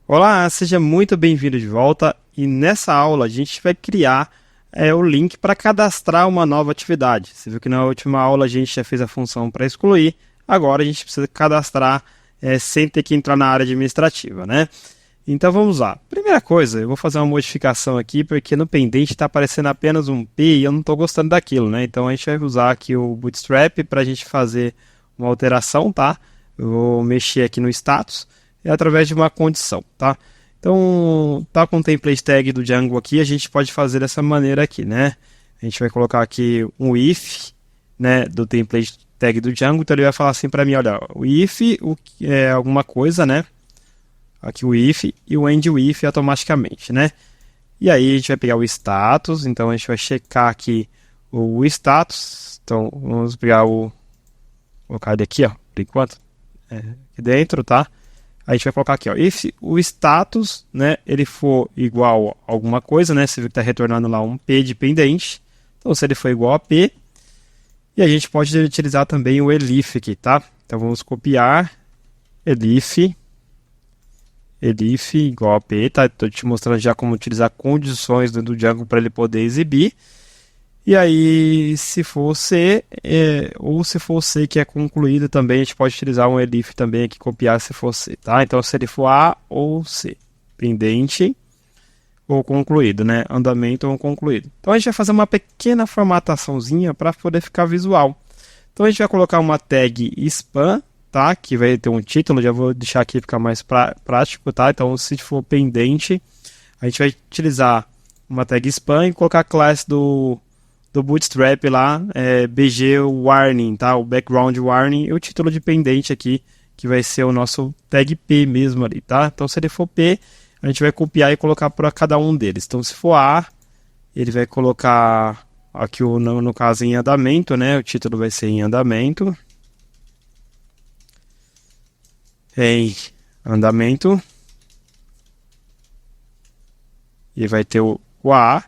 Olá, seja muito bem-vindo de volta e nessa aula a gente vai criar o link para cadastrar uma nova atividade. Você viu que na última aula a gente já fez a função para excluir, agora a gente precisa cadastrar sem ter que entrar na área administrativa, né? Então vamos lá. Primeira coisa, eu vou fazer uma modificação aqui porque no pendente está aparecendo apenas um P e eu não estou gostando daquilo, né? Então a gente vai usar aqui o Bootstrap para a gente fazer uma alteração, tá? Eu vou mexer aqui no status através de uma condição, tá? Então, tá com o template tag do Django aqui, a gente pode fazer dessa maneira aqui, né? A gente vai colocar aqui um if, né, do template tag do Django, então ele vai falar assim para mim, olha, o if é alguma coisa, né? Aqui o if e o end if automaticamente, né? E aí a gente vai pegar o status, então a gente vai checar aqui o status, então vamos pegar colocar ele aqui, ó, por enquanto, aqui dentro, tá? A gente vai colocar aqui, ó, se o status, né, ele for igual a alguma coisa, né, você viu que está retornando lá um P de pendente, então se ele for igual a P, e a gente pode utilizar também o elif aqui, tá? Então vamos copiar elif igual a P, tá? Estou te mostrando já como utilizar condições do Django para ele poder exibir. E aí, se for C, ou se for C que é concluído também, a gente pode utilizar um elif também aqui, copiar se for C, tá? Então, se ele for A ou C, pendente ou concluído, né? Andamento ou concluído. Então, a gente vai fazer uma pequena formataçãozinha para poder ficar visual. Então, a gente vai colocar uma tag spam, tá? Que vai ter um título, já vou deixar aqui ficar mais prático, tá? Então, se for pendente, a gente vai utilizar uma tag spam e colocar a classe do Bootstrap lá, BG Warning, tá? O Background Warning e o título de pendente aqui, que vai ser o nosso tag P mesmo ali, tá? Então, se ele for P, a gente vai copiar e colocar para cada um deles. Então, se for A, ele vai colocar aqui, no caso, em andamento, né? O título vai ser em andamento. Em andamento. E vai ter o A.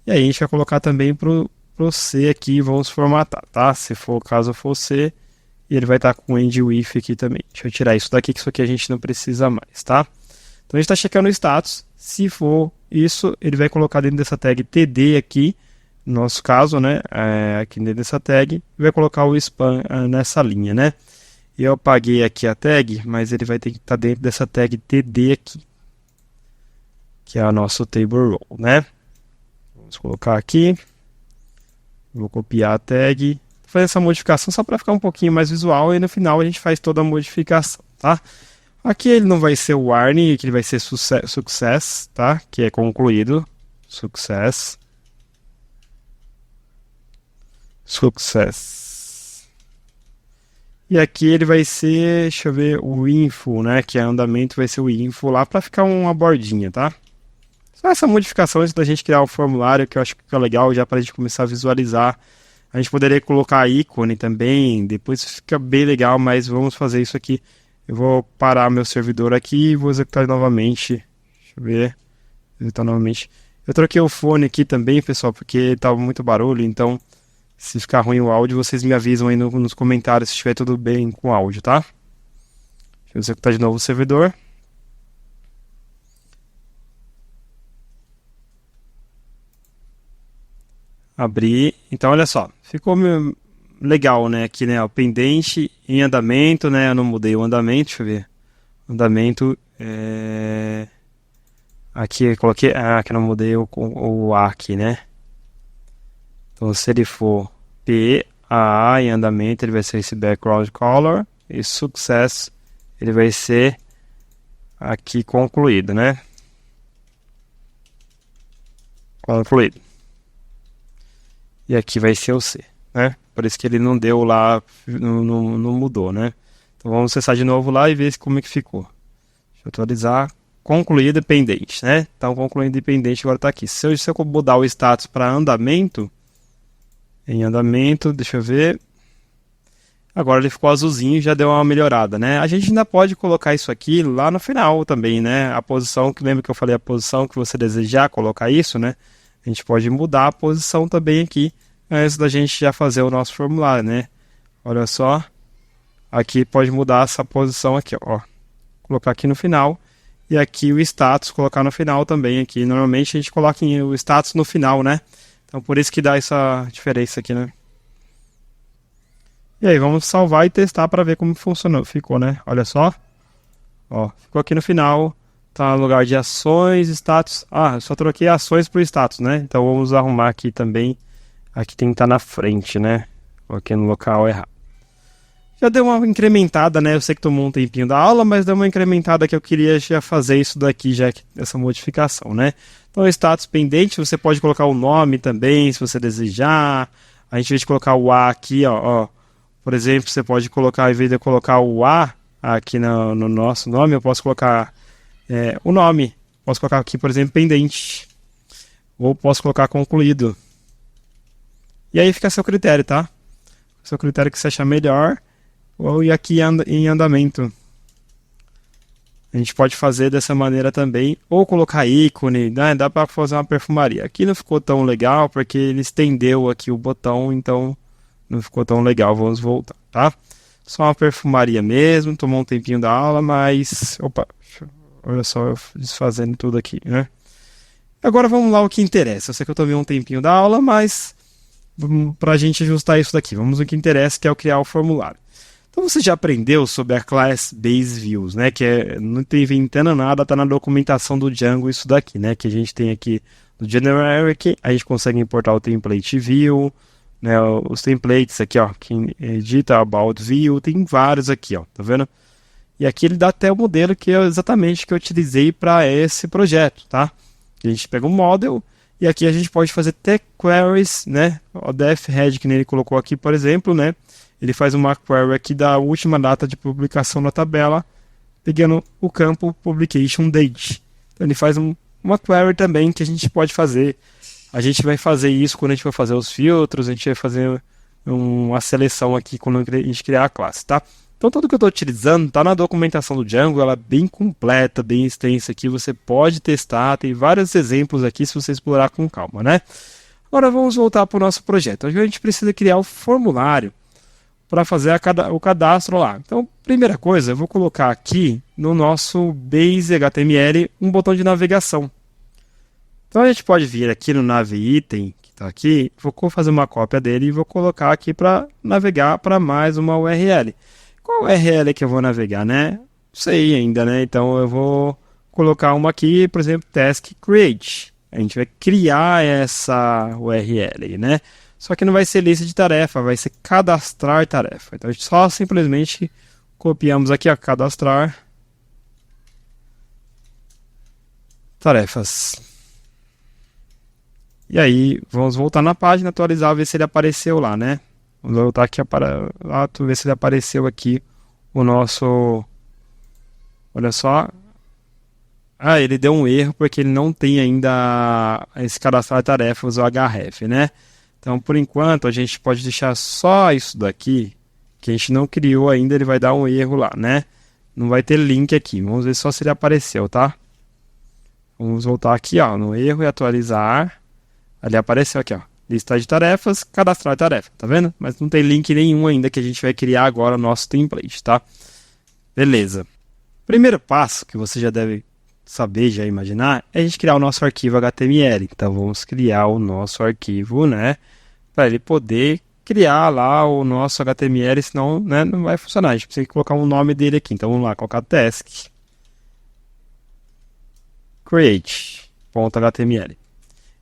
E aí a gente vai colocar também pro C aqui, vamos formatar, tá? Se for o caso for C, e ele vai estar com o end if aqui também. Deixa eu tirar isso daqui, que isso aqui a gente não precisa mais, tá? Então a gente está checando o status. Se for isso, ele vai colocar dentro dessa tag td aqui, no nosso caso, né? Aqui dentro dessa tag, e vai colocar o spam nessa linha, né? Eu apaguei aqui a tag, mas ele vai ter que estar dentro dessa tag td aqui, que é o nosso table row, né? Vamos colocar aqui. Vou copiar a tag. Vou fazer essa modificação só para ficar um pouquinho mais visual. E no final a gente faz toda a modificação, tá? Aqui ele não vai ser o warning, aqui ele vai ser success, tá? Que é concluído. Success. E aqui ele vai ser, deixa eu ver, o info, né? Que é andamento, vai ser o info lá para ficar uma bordinha, tá? Só essa modificação antes da gente criar o formulário, que eu acho que fica legal já para a gente começar a visualizar. A gente poderia colocar ícone também, depois fica bem legal, mas vamos fazer isso aqui. Eu vou parar meu servidor aqui e vou executar novamente. Deixa eu ver. Executar novamente. Eu troquei o fone aqui também, pessoal, porque estava muito barulho, então se ficar ruim o áudio, vocês me avisam aí nos comentários se estiver tudo bem com o áudio, tá? Deixa eu executar de novo o servidor. Abrir. Então, olha só. Ficou legal, né? Aqui, né? O pendente em andamento, né? Eu não mudei o andamento. Deixa eu ver. Andamento. Aqui eu coloquei. Aqui eu não mudei o A aqui, né? Então, se ele for P, A em andamento, ele vai ser esse background color. E success, ele vai ser aqui concluído, né? Concluído. E aqui vai ser o C, né? Por isso que ele não deu lá, não mudou, né? Então vamos acessar de novo lá e ver como é que ficou. Deixa eu atualizar. Concluído pendente, né? Então concluído pendente agora está aqui. Se eu mudar o status para andamento, em andamento, deixa eu ver. Agora ele ficou azulzinho e já deu uma melhorada, né? A gente ainda pode colocar isso aqui lá no final também, né? A posição, que lembra que eu falei a posição que você desejar colocar isso, né? A gente pode mudar a posição também aqui, antes da gente já fazer o nosso formulário, né? Olha só, aqui pode mudar essa posição aqui, ó. Colocar aqui no final. E aqui o status, colocar no final também aqui. Normalmente a gente coloca o status no final, né? Então por isso que dá essa diferença aqui, né? E aí, vamos salvar e testar para ver como funcionou. Ficou, né? Olha só. Ó, ficou aqui no final. Tá no lugar de ações, status. Ah, eu só troquei ações por status, né? Então vamos arrumar aqui também. Aqui tem que estar na frente, né? Coloquei no local errado. Já deu uma incrementada, né? Eu sei que tomou um tempinho da aula, mas deu uma incrementada que eu queria já fazer isso daqui, já essa modificação, né? Então, status pendente, você pode colocar o nome também, se você desejar. A gente, em vez de colocar o A aqui, ó, por exemplo, você pode colocar, em vez de eu colocar o A aqui no nosso nome, eu posso colocar o nome. Posso colocar aqui, por exemplo, pendente. Ou posso colocar concluído. E aí fica a seu critério, tá? Seu critério que você achar melhor. Ou e aqui em andamento. A gente pode fazer dessa maneira também. Ou colocar ícone, né? Dá para fazer uma perfumaria. Aqui não ficou tão legal porque ele estendeu aqui o botão, então não ficou tão legal. Vamos voltar, tá? Só uma perfumaria mesmo. Tomou um tempinho da aula, mas... Opa, olha só eu desfazendo tudo aqui, né? Agora vamos lá ao que interessa. Eu sei que eu tomei um tempinho da aula, mas para a gente ajustar isso daqui, vamos ao que interessa, que é o criar o formulário. Então você já aprendeu sobre a Class Base Views, né? Que não estou inventando nada, está na documentação do Django isso daqui, né? Que a gente tem aqui no Generic, a gente consegue importar o template view, né? Os templates aqui, ó, que edita about view, tem vários aqui, ó, tá vendo? E aqui ele dá até o modelo que é exatamente que eu utilizei para esse projeto, tá? A gente pega um model e aqui a gente pode fazer tech queries, né? O def head que ele colocou aqui, por exemplo, né? Ele faz uma query aqui da última data de publicação na tabela, pegando o campo publication date. Então ele faz uma query também que a gente pode fazer. A gente vai fazer isso quando a gente for fazer os filtros, a gente vai fazer uma seleção aqui quando a gente criar a classe, tá? Então tudo que eu estou utilizando está na documentação do Django, ela é bem completa, bem extensa aqui, você pode testar, tem vários exemplos aqui se você explorar com calma, né? Agora vamos voltar para o nosso projeto. Hoje a gente precisa criar o formulário para fazer o cadastro lá. Então, primeira coisa, eu vou colocar aqui no nosso Base HTML um botão de navegação. Então a gente pode vir aqui no Nav Item, que está aqui, vou fazer uma cópia dele e vou colocar aqui para navegar para mais uma URL. Qual URL que eu vou navegar, né? Não sei ainda, né? Então eu vou colocar uma aqui, por exemplo, Task Create. A gente vai criar essa URL, né? Só que não vai ser lista de tarefa, vai ser cadastrar tarefa. Então a gente só simplesmente copiamos aqui, ó, cadastrar tarefas. E aí, vamos voltar na página, atualizar, ver se ele apareceu lá, né? Vamos voltar aqui para lá, ver se ele apareceu aqui o nosso... Olha só. Ah, ele deu um erro porque ele não tem ainda esse cadastrar tarefas, o href, né? Então, por enquanto, a gente pode deixar só isso daqui, que a gente não criou ainda, ele vai dar um erro lá, né? Não vai ter link aqui. Vamos ver só se ele apareceu, tá? Vamos voltar aqui, ó, no erro e atualizar. Ali apareceu aqui, ó. Lista de tarefas, cadastrar tarefa, tá vendo? Mas não tem link nenhum ainda que a gente vai criar agora o nosso template, tá? Beleza. Primeiro passo que você já deve saber, já imaginar, é a gente criar o nosso arquivo HTML. Então vamos criar o nosso arquivo, né? Para ele poder criar lá o nosso HTML, senão, né, não vai funcionar. A gente precisa colocar o nome dele aqui. Então vamos lá, colocar task create.html.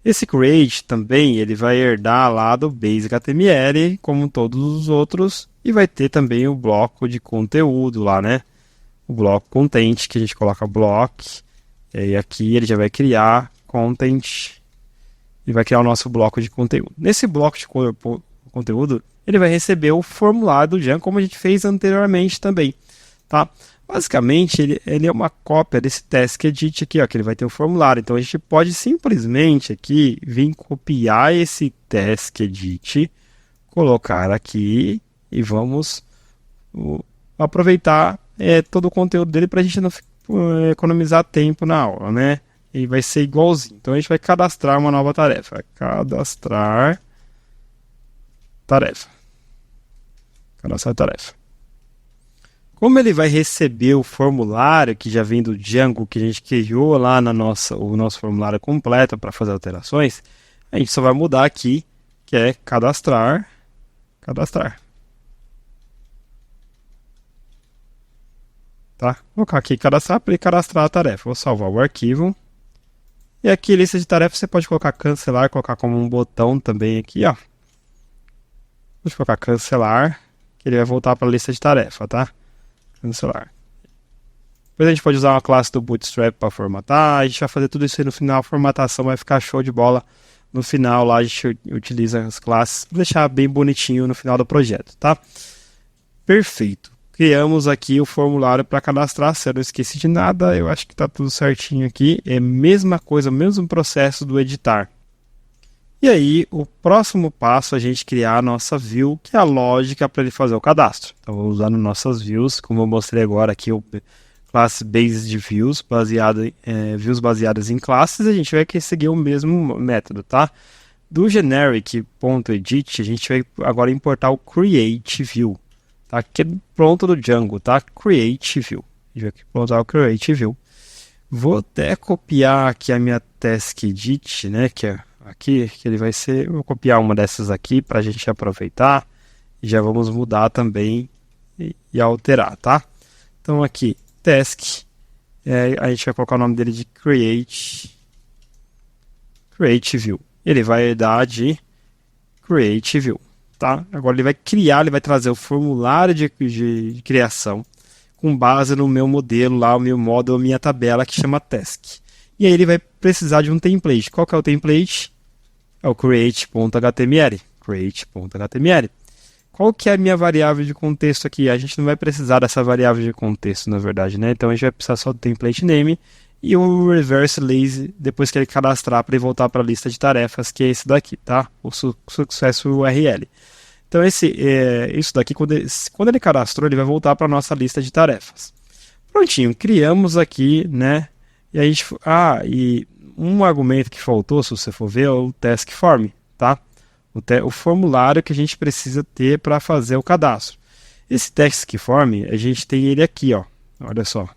Esse create também ele vai herdar lá do base HTML, como todos os outros, e vai ter também o bloco de conteúdo lá, né? O bloco content, que a gente coloca block, e aqui ele já vai criar content e vai criar o nosso bloco de conteúdo. Nesse bloco de conteúdo, ele vai receber o formulário do Django, como a gente fez anteriormente também, tá? Basicamente, ele é uma cópia desse task edit aqui, ó, que ele vai ter o formulário. Então, a gente pode simplesmente aqui vir copiar esse task edit, colocar aqui e vamos aproveitar todo o conteúdo dele para a gente não economizar tempo na aula, né? E vai ser igualzinho. Então, a gente vai cadastrar uma nova tarefa. Cadastrar tarefa. Cadastrar tarefa. Como ele vai receber o formulário que já vem do Django, que a gente criou lá o nosso formulário completo para fazer alterações, a gente só vai mudar aqui, que é cadastrar, cadastrar. Tá? Vou colocar aqui cadastrar para ele cadastrar a tarefa. Vou salvar o arquivo. E aqui, lista de tarefas, você pode colocar cancelar, colocar como um botão também aqui, ó. Vou colocar cancelar, que ele vai voltar para a lista de tarefa, tá? Cancelar. Depois a gente pode usar uma classe do Bootstrap para formatar. A gente vai fazer tudo isso aí no final. A formatação vai ficar show de bola. No final lá a gente utiliza as classes para deixar bem bonitinho no final do projeto, tá? Perfeito. Criamos aqui o formulário para cadastrar. Se eu não esqueci de nada, eu acho que está tudo certinho aqui. É a mesma coisa, o mesmo processo do editar. E aí, o próximo passo é a gente criar a nossa view, que é a lógica para ele fazer o cadastro. Então, vou usar nas nossas views, como eu mostrei agora aqui, o classe base de views, views baseadas em classes, a gente vai seguir o mesmo método, tá? Do generic.edit, a gente vai agora importar o create view, tá? Que é pronto do Django, tá? Create view. A gente vai importar o create view. Vou até copiar aqui a minha task edit, né? Que é aqui, que ele vai ser... Vou copiar uma dessas aqui para a gente aproveitar. E já vamos mudar também e alterar, tá? Então aqui, task. A gente vai colocar o nome dele de create view. Ele vai dar de create view, tá? Agora ele vai criar, ele vai trazer o formulário de criação com base no meu modelo lá, o meu model, a minha tabela que chama task. E aí ele vai precisar de um template. Qual que é o template? É o create.html. Create.html. Qual que é a minha variável de contexto aqui? A gente não vai precisar dessa variável de contexto, na verdade, né? Então a gente vai precisar só do template name e o reverse lazy depois que ele cadastrar para ele voltar para a lista de tarefas, que é esse daqui, tá? O sucesso URL. Então isso daqui, quando ele cadastrou, ele vai voltar para a nossa lista de tarefas. Prontinho, criamos aqui, né? E a gente, e um argumento que faltou, se você for ver, é o task form, tá? O formulário que a gente precisa ter para fazer o cadastro. Esse task form, a gente tem ele aqui, ó. Olha só.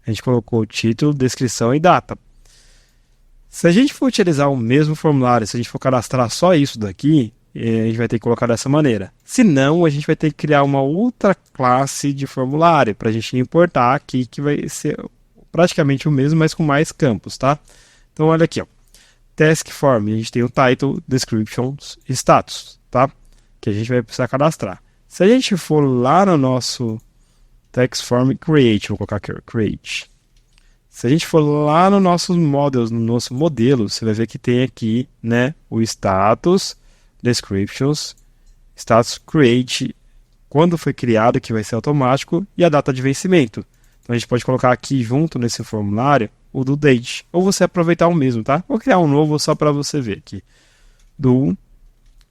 A gente colocou título, descrição e data. Se a gente for utilizar o mesmo formulário, se a gente for cadastrar só isso daqui, a gente vai ter que colocar dessa maneira. Se não, a gente vai ter que criar uma outra classe de formulário para a gente importar aqui, que vai ser praticamente o mesmo, mas com mais campos, tá? Então, olha aqui, ó. Task form, a gente tem o title, description e status, tá? Que a gente vai precisar cadastrar. Se a gente for lá no nosso task form create, vou colocar aqui, create. Se a gente for lá no nossos models, no nosso modelo, você vai ver que tem aqui, né, o status, descriptions, status create, quando foi criado, que vai ser automático, e a data de vencimento. Então a gente pode colocar aqui junto nesse formulário o do date, ou você aproveitar o mesmo, tá? Vou criar um novo só para você ver aqui. Do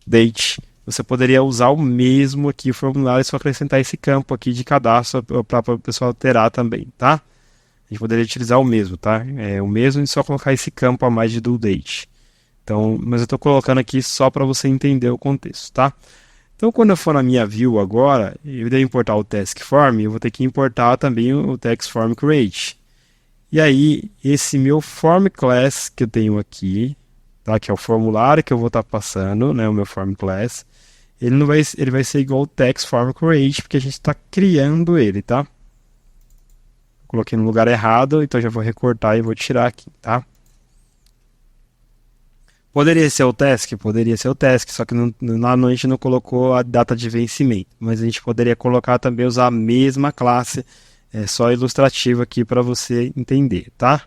date. Você poderia usar o mesmo aqui, o formulário, e só acrescentar esse campo aqui de cadastro para o pessoal alterar também, tá? A gente poderia utilizar o mesmo, tá? É o mesmo e só colocar esse campo a mais de do date. Então, mas eu estou colocando aqui só para você entender o contexto, tá? Então, quando eu for na minha view agora, eu devo importar o task form, eu vou ter que importar também o task form create. E aí, esse meu form class que eu tenho aqui, tá? Que é o formulário que eu vou estar passando, né? O meu form class, ele vai ser igual ao task form create, porque a gente está criando ele, tá? Coloquei no lugar errado, então já vou recortar e vou tirar aqui, tá? Poderia ser o task? Poderia ser o task, só que lá a gente não colocou a data de vencimento. Mas a gente poderia colocar também, usar a mesma classe, só ilustrativo aqui para você entender, tá?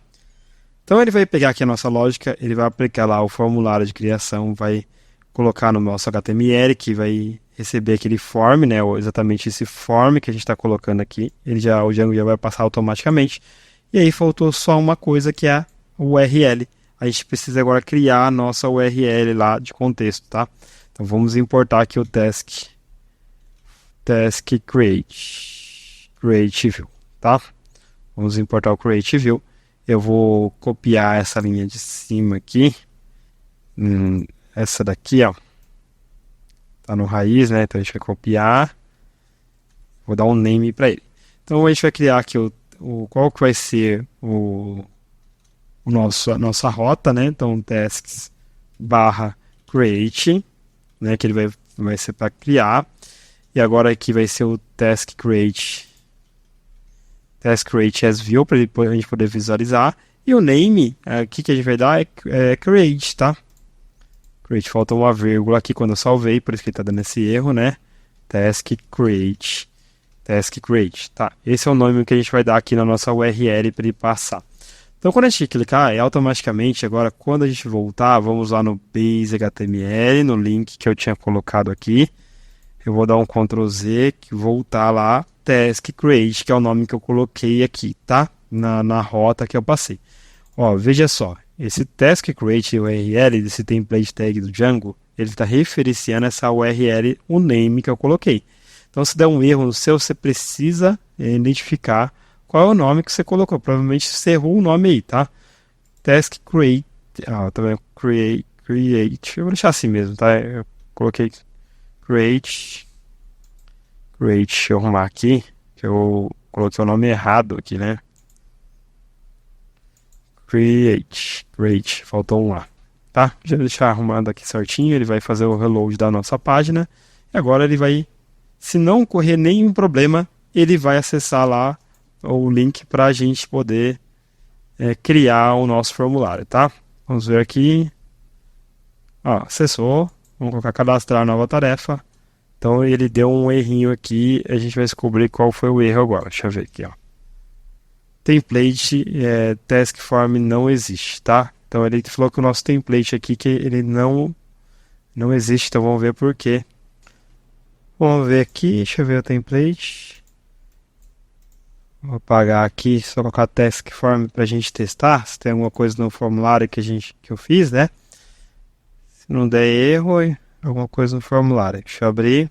Então ele vai pegar aqui a nossa lógica, ele vai aplicar lá o formulário de criação, vai colocar no nosso HTML, que vai receber aquele form, né? Ou exatamente esse form que a gente está colocando aqui. O Django já vai passar automaticamente. E aí faltou só uma coisa que é o URL. A gente precisa agora criar a nossa URL lá de contexto, tá? Então vamos importar aqui o task create view, tá? Vamos importar o create view. Eu vou copiar essa linha de cima aqui. Essa daqui, ó. Tá no raiz, né? Então a gente vai copiar. Vou dar um name para ele. Então a gente vai criar aqui qual que vai ser a nossa rota, né? Então tasks barra create, né? Que ele vai ser para criar. E agora aqui vai ser o task create as view, para a gente poder visualizar. E o name, aqui que a gente vai dar é create, tá? Create, falta uma vírgula aqui quando eu salvei, por isso que ele está dando esse erro, né? Task create, tá? Esse é o nome que a gente vai dar aqui na nossa URL para ele passar. Então, quando a gente clicar, automaticamente, agora, quando a gente voltar, vamos lá no Base HTML, no link que eu tinha colocado aqui. Eu vou dar um Ctrl Z, voltar lá, Task Create, que é o nome que eu coloquei aqui, tá? Na rota que eu passei. Ó, veja só, esse Task Create URL, desse template tag do Django, ele está referenciando essa URL, o name que eu coloquei. Então, se der um erro no seu, você precisa identificar qual é o nome que você colocou. Provavelmente você errou o nome aí, tá? Task Create, também create, eu vou deixar assim mesmo, tá? Eu coloquei Create, deixa eu arrumar aqui, que eu coloquei o nome errado aqui, né? Create, faltou um lá, tá? Já deixar arrumado aqui certinho, ele vai fazer o reload da nossa página, e agora ele vai, se não ocorrer nenhum problema, ele vai acessar lá o link para a gente poder criar o nosso formulário, tá? Vamos ver aqui, acessou. Vamos colocar cadastrar nova tarefa. Então ele deu um errinho aqui. A gente vai descobrir qual foi o erro agora. Deixa eu ver aqui, ó. Template task form não existe, tá? Então ele falou que o nosso template aqui que ele não existe. Então vamos ver por quê. Vamos ver aqui. Deixa eu ver o template. Vou apagar aqui, só colocar task form para a gente testar se tem alguma coisa no formulário que eu fiz, né? Se não der erro, alguma coisa no formulário. Deixa eu abrir.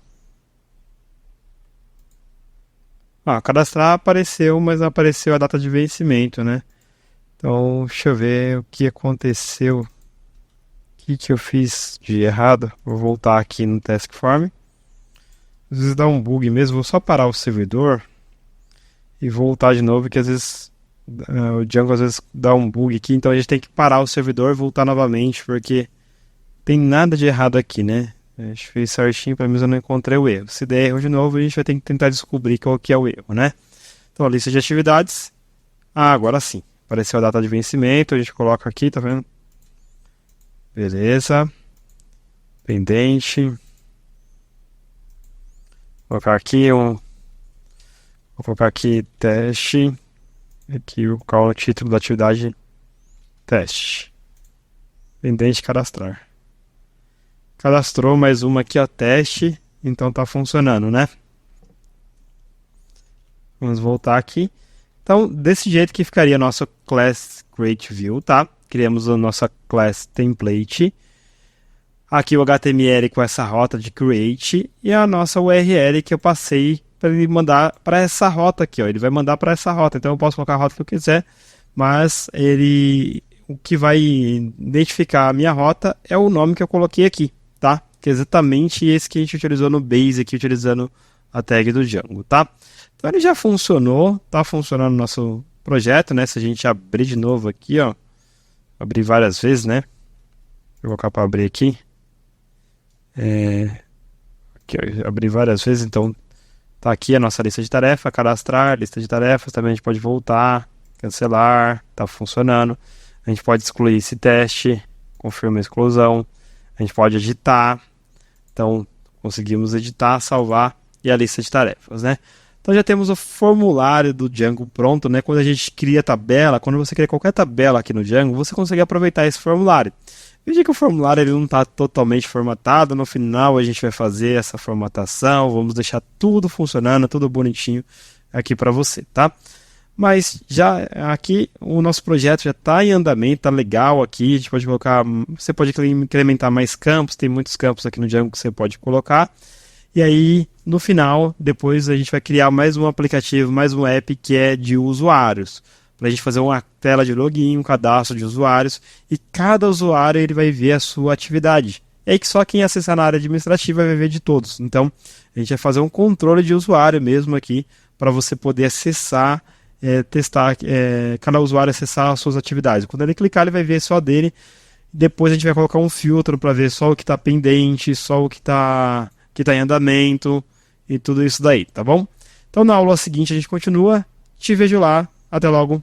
Cadastrar apareceu, mas não apareceu a data de vencimento, né? Então, deixa eu ver o que aconteceu. O que eu fiz de errado. Vou voltar aqui no task form. Às vezes dá um bug mesmo. Vou só parar o servidor e voltar de novo, que às vezes o Django às vezes dá um bug aqui. Então a gente tem que parar o servidor e voltar novamente, porque tem nada de errado aqui, né? A gente fez certinho, pelo menos eu não encontrei o erro. Se der erro de novo, a gente vai ter que tentar descobrir qual que é o erro, né? Então, a lista de atividades. Agora sim. Apareceu a data de vencimento, a gente coloca aqui, tá vendo? Beleza. Pendente. Vou colocar aqui teste. Aqui vou colocar o título da atividade teste. Pendente cadastrar. Cadastrou mais uma aqui, ó, teste. Então tá funcionando, né? Vamos voltar aqui. Então, desse jeito que ficaria a nossa class create view, tá? Criamos a nossa class template. Aqui o HTML com essa rota de create e a nossa URL que eu passei para ele mandar para essa rota aqui, ó. Ele vai mandar para essa rota. Então eu posso colocar a rota que eu quiser, mas o que vai identificar a minha rota é o nome que eu coloquei aqui, tá? Que é exatamente esse que a gente utilizou no Base aqui, utilizando a tag do Django, tá? Então ele já funcionou, tá funcionando no nosso projeto, né? Se a gente abrir de novo aqui, ó, abrir várias vezes, né? Vou colocar para abrir aqui. Aqui, ó, abrir várias vezes, então tá aqui a nossa lista de tarefas, cadastrar, lista de tarefas, também a gente pode voltar, cancelar, tá funcionando. A gente pode excluir esse teste, confirma a exclusão, a gente pode editar, então conseguimos editar, salvar e a lista de tarefas, né? Então já temos o formulário do Django pronto, né? Quando a gente cria tabela, quando você cria qualquer tabela aqui no Django, você consegue aproveitar esse formulário. Veja que o formulário ele não está totalmente formatado, no final a gente vai fazer essa formatação, vamos deixar tudo funcionando, tudo bonitinho aqui para você, tá? Mas já aqui o nosso projeto já está em andamento, tá legal aqui, a gente pode colocar, você pode incrementar mais campos, tem muitos campos aqui no Django que você pode colocar. E aí, no final, depois a gente vai criar mais um aplicativo, mais um app que é de usuários. Para a gente fazer uma tela de login, um cadastro de usuários. E cada usuário ele vai ver a sua atividade. E aí que só quem acessar na área administrativa vai ver de todos. Então, a gente vai fazer um controle de usuário mesmo aqui, para você poder acessar, testar, cada usuário acessar as suas atividades. Quando ele clicar, ele vai ver só dele. Depois a gente vai colocar um filtro para ver só o que está pendente, só o que tá em andamento e tudo isso daí, tá bom? Então na aula seguinte a gente continua. Te vejo lá. Até logo.